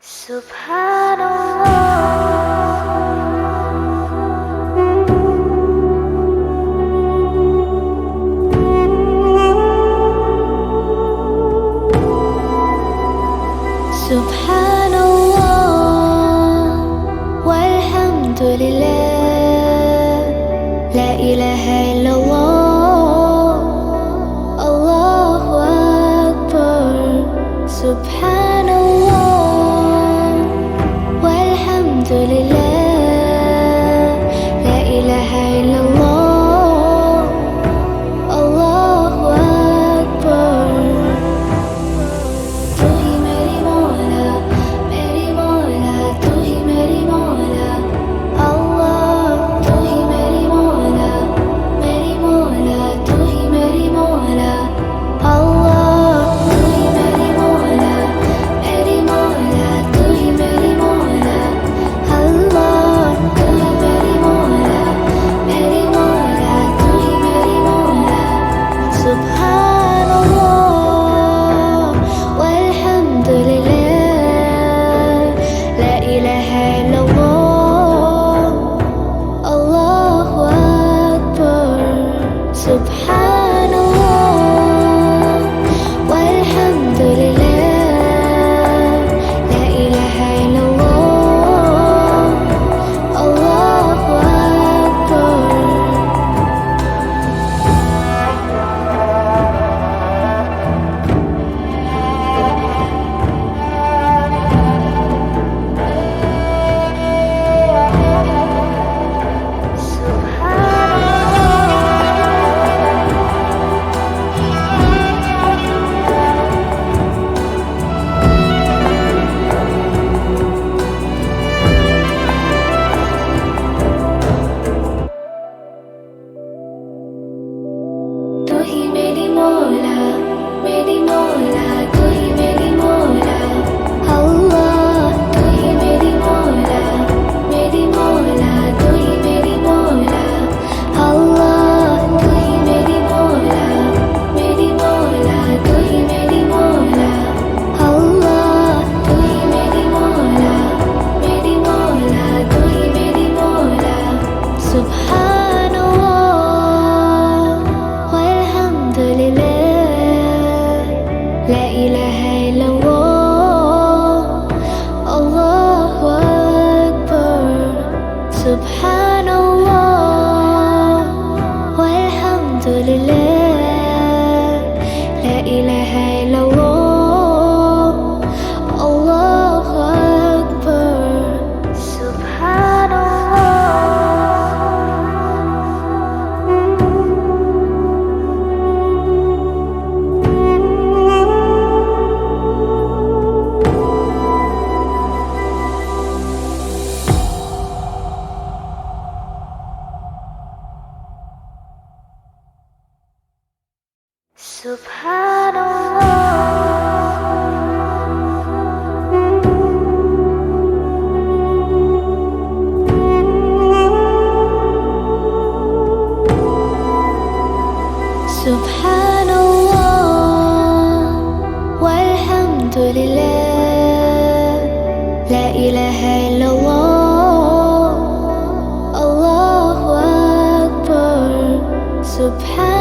Subhanallah, walhamdulillah, la ilaha illallah, Allahu Akbar. Subhanallah, walhamdulillah, la ilaha illallah, Allahu Akbar. तू ही मेरी मौला, तू ही मेरी मौला, अल्लाह। तू ही मेरी मौला, तू ही मेरी मौला, अल्लाह। तू ही मेरी मौला, तू ही मेरी मौला, अल्लाह। तू ही मेरी मौला, तू ही मेरी मौला। Subhanallah, walhamdulillah, la ilaha illallah, Allahu Akbar. Subhanallah, walhamdulillah, la ilaha illallah, Allahu Akbar. तू ही मेरी मौला, तू ही मेरी मौला, अल्लाह। तू ही मेरी मौला, तू ही मेरी मौला, अल्लाह। तू ही मेरी मौला, तू ही मेरी मौला, अल्लाह। तू ही मेरी मौला, तू ही मेरी मौला। Subhanallah, walhamdulillah, la ilaha illallah, Allahu Akbar. Subhanallah, walhamdulillah, la ilaha illallah, Allahu Akbar. Subhanallah. Subhanallah, walhamdulillah, la ilaha illallah, Allahu Akbar. Subhanallah.